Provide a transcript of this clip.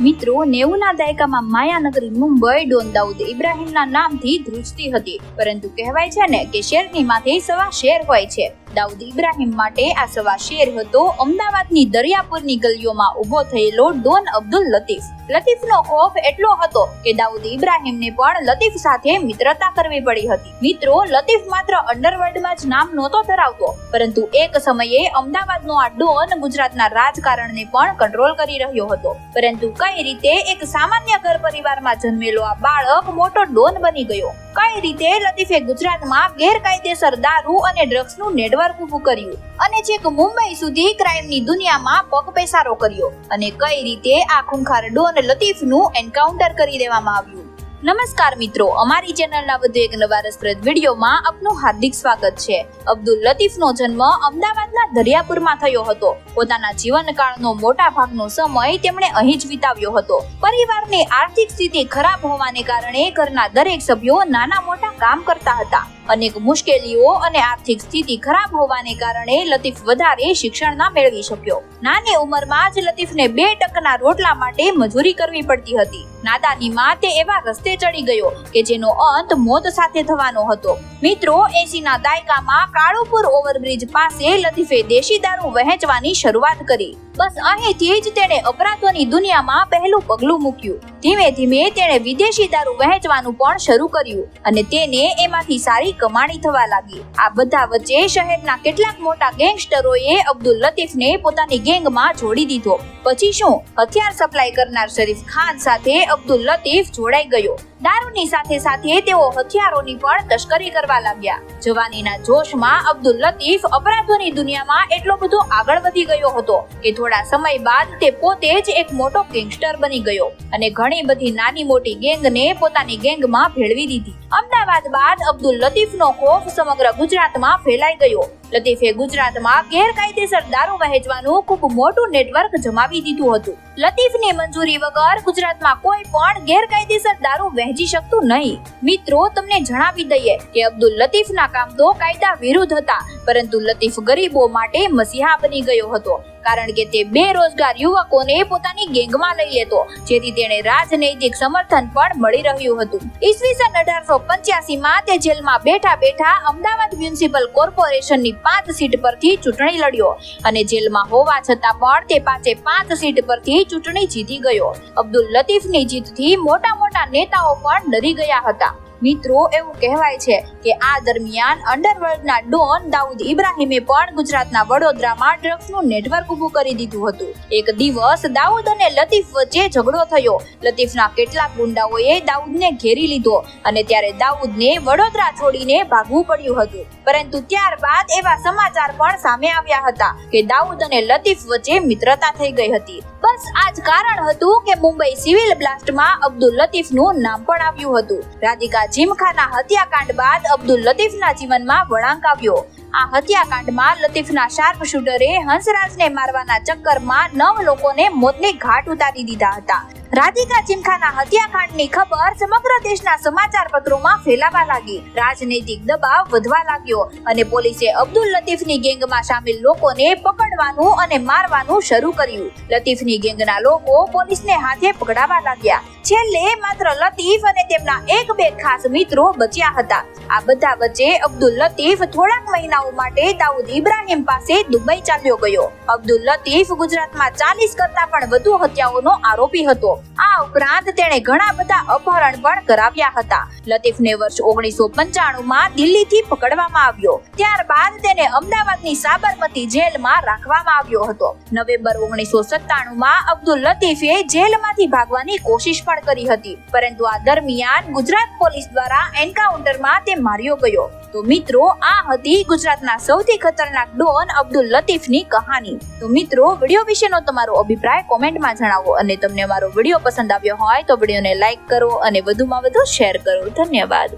મિત્રો 90ના દાયકામાં માયાનગરી મુંબઈ ડોન દાઉદ ઇબ્રાહિમના નામથી ધ્રુજતી હતી, પરંતુ કહેવાય છે ને કે શેરની માથે સવા શેર હોય છે. દાઉદ ઇબ્રાહિમ માટે આ સવા શેર હતો અમદાવાદની દરિયાપુરની ગલીઓમાં ઉભો થયેલો ડોન અબ્દુલ લતીફ. લતીફનો ખોફ એટલો હતો કે દાઉદ ઇબ્રાહિમને પણ લતીફ સાથે મિત્રતા કરવી પડી હતી. મિત્રો, લતીફ માત્ર અંડરવર્લ્ડમાં જ નામ નહોતો ધરાવતો, પરંતુ એક સમયે અમદાવાદનો આ ડોન ગુજરાતના રાજકારણને પણ કંટ્રોલ કરી રહ્યો હતો. પરંતુ કઈ રીતે એક સામાન્ય ઘર પરિવારમાં જન્મેલો આ બાળક મોટો ડોન બની ગયો? કઈ રીતે લતીફે ગુજરાતમાં ગેરકાયદેસર દારૂ અને ડ્રગ્સનું નેટવર્ક ઊભું કર્યું અને છેક મુંબઈ સુધી ક્રાઇમની દુનિયામાં પગપેસારો કર્યો? અને કઈ રીતે આ ખૂંખાર ડોન લતીફનું એન્કાઉન્ટર કરી દેવામાં આવ્યું? નમસ્કાર મિત્રો, અમારી ચેનલના વધુ એક નવા રસપ્રદ વિડીયોમાં આપનું હાર્દિક સ્વાગત છે. અબ્દુલ લતીફનો જન્મ અમદાવાદના દરિયાપુરમાં થયો હતો. પોતાના જીવનકાળનો મોટા ભાગનો સમય તેમણે અહીં જ વિતાવ્યો હતો. પરિવારની આર્થિક સ્થિતિ ખરાબ હોવાને કારણે ઘરના દરેક સભ્યો નાના મોટા કામ કરતા હતા. અનેક મુશ્કેલીઓ અને આર્થિક સ્થિતિ ખરાબ હોવાને કારણે લતીફ વધારે શિક્ષણ ના મેળવી શક્યો. નાની ઉંમરમાં જ લતીફને 2 ટંકના રોટલા માટે મજૂરી કરવી પડતી હતી. નાદાનીમાં તે એવા રસ્તે ચડી ગયો કે જેનો અંત મોત સાથે થવાનો હતો. મિત્રો, 80ના દાયકામાં કાળુપુર ઓવરબ્રિજ પાસે લતીફે દેશી દારૂ વહેંચવાની શરૂઆત કરી. બસ અહીંથી જ તેણે અપરાધોની દુનિયામાં પહેલું પગલું મૂક્યું. ધીમે ધીમે તેણે વિદેશી દારૂ વહેંચવાનું પણ શરૂ કર્યું અને તેને એમાંથી સારી કમાણી થવા લાગી. આ બધા વચ્ચે શહેરના કેટલાક મોટા ગેંગસ્ટરોએ અબ્દુલ લતીફને પોતાની ગેંગમાં જોડી દીધો. પછી શું? હથિયાર સપ્લાય કરનાર શરીફ ખાન સાથે અબ્દુલ લતીફ જોડાઈ ગયો. દારૂની સાથે સાથે તેઓ હથિયારોની પણ તસ્કરી કરવા લાગ્યા. જવાનીના જોશમાં અબ્દુલ લતીફ અપરાધોની દુનિયામાં એટલો બધો આગળ વધી ગયો હતો કે થોડા સમય બાદ તે પોતે જ એક મોટો ગેંગસ્ટર બની ગયો અને ઘણી બધી નાની મોટી ગેંગને પોતાની ગેંગમાં ભેળવી દીધી. અમદાવાદ બાદ અબ્દુલ લતીફનો ખોફ સમગ્ર ગુજરાતમાં ફેલાઈ ગયો. લતીફે ગુજરાતમાં ગેરકાયદેસર દારૂ વહેંચવાનું ખૂબ મોટું નેટવર્ક જમાવી દીધું હતું. લતીફની મંજૂરી વગર ગુજરાતમાં કોઈ પણ ગેરકાયદેસર દારૂ વહેંચી શકતું નહીં. મિત્રો, તમને જણાવી દઈએ કે અબ્દુલ લતીફના કામ તો કાયદા વિરુદ્ધ હતા, પરંતુ લતીફ ગરીબો માટે મસીહા બની ગયો હતો, કારણ કે તે બેરોજગાર યુવકોને પોતાની ગેંગમાં લઈ લેતો, જેથી તેને રાજનૈતિક સમર્થન પણ મળી રહ્યું હતું. ઈસવીસન 1885માં તે જેલમાં બેઠા બેઠા અમદાવાદ મ્યુનિસિપલ કોર્પોરેશનની 5 સીટ પરથી ચૂંટણી લડ્યો અને જેલમાં હોવા છતાં પણ તે 5 સીટ પરથી ચૂંટણી જીતી ગયો. અબ્દુલ લતીફની જીતથી મોટા મોટા નેતાઓ પણ ડરી ગયા હતા. મિત્રો, એવું કહેવાય છે કે આ દરમિયાન અંડરવર્લ્ડના ડોન દાઉદ ઇબ્રાહિમે પણ ગુજરાતના વડોદરામાં ડ્રગ્સનું નેટવર્ક ઊભું કરી દીધું હતું. એક દિવસ દાઉદ અને લતીફ વચ્ચે ઝઘડો થયો. લતીફના કેટલાક ગુંડાઓએ દાઉદને ઘેરી લીધો અને ત્યારે દાઉદને વડોદરા છોડીને ભાગવું પડ્યું હતું. પરંતુ ત્યારબાદ એવા સમાચાર પણ સામે આવ્યા હતા કે દાઉદ અને લતીફ વચ્ચે મિત્રતા થઈ ગઈ હતી. બસ આ જ કારણ હતું કે મુંબઈ સિવિલ બ્લાસ્ટમાં અબ્દુલ લતીફનું નામ પણ આવ્યું હતું. રાધિકા જીમખાના હત્યાકાંડ બાદ અબ્દુલ લતીફના જીવનમાં વળાંક આવ્યો. આ હત્યાકાંડમાં લતીફના શાર્પ શૂટરે હંસરાજને મારવાના ચક્કરમાં 9 લોકોને મોતને ઘાટ ઉતારી દીધા હતા. રાધિકા જીમખાના હત્યાકાંડની ખબર સમગ્ર દેશના સમાચાર પત્રોમાં ફેલાવા લાગી. રાજનૈતિક દબાવ વધવા લાગ્યો અને પોલીસે અબ્દુલ લતીફની ગેંગમાં સામેલ લોકોને પકડવાનું અને મારવાનું શરૂ કર્યું. લતીફની ગેંગના લોકો પોલીસને હાથે પકડાવા લાગ્યા. છેલ્લે માત્ર લતીફ અને તેમના 1-2 ખાસ મિત્રો બચ્યા હતા. આ બધા વચ્ચે અબ્દુલ લતીફ થોડાક મહિનાઓ માટે દાઉદ ઇબ્રાહિમ પાસે દુબઈ ચાલ્યો ગયો. અબ્દુલ લતીફ ગુજરાતમાં 40 કરતા પણ વધુ હત્યાઓનો આરોપી હતો. આ ઉપરાંત તેણે ઘણા બધા અપહરણ પણ કરાવ્યા હતા. લતીફને વર્ષ 1995માં દિલ્હીથી પકડવામાં આવ્યો. ત્યારબાદ તેને અમદાવાદની સાબરમતી જેલમાં રાખવામાં આવ્યો હતો. નવેમ્બર 1997માં અબ્દુલ લતીફે જેલમાંથી ભાગવાની કોશિશ પણ કરી હતી, પરંતુ આ દરમિયાન ગુજરાત પોલીસ દ્વારા એન્કાઉન્ટરમાં તે માર્યો ગયો. તો મિત્રો, આ હતી ગુજરાતના સૌથી ખતરનાક ડોન અબ્દુલ લતીફની કહાની. તો મિત્રો, વિડીયો વિશેનો તમારો અભિપ્રાય કોમેન્ટમાં જણાવો અને તમને અમારો વિડીયો પસંદ આવ્યો હોય તો વિડીયોને લાઈક કરો અને વધુમાં વધુ શેર કરો. ધન્યવાદ.